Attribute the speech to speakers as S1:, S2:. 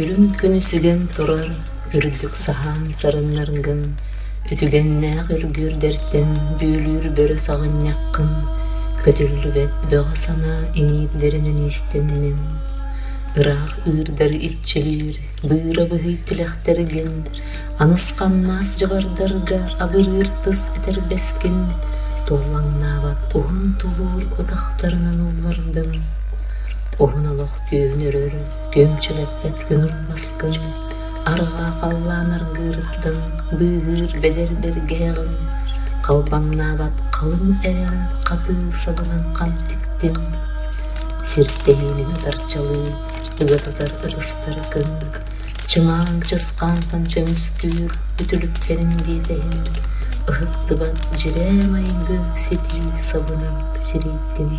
S1: Үрүм күнүсүген турар, үрдүк сахан сарыннаргын, үтүгеннәк үргүр дәрттен бүүлүр бөрө сагынняккын, көтүллүбет бөҕө сана инииддеринен истенним. Ыраах ыырдары итчелир, быыра быһый тилэхтерген, анысқаннаас жабардарга абырыыр тыс этербескин, толлаңнаабат уһун тулуур утахтарынан уллардым. Уһун олох күөн өрөр, көмчүлэппет көңүл баскын, аргаа қаллаанар гыырыттан, быыгыр бедер бергеғын, қалбаңнаабат қалым эрен, қатыы сабынан камтиктим. Сиртеймин тарчалы, ыгататар ырыстаргын, чымаң чысқантан чөмүстүүр, үтүлүптерин биетейин, ыһыктыбат жирем айгы сети сабынан сириттим.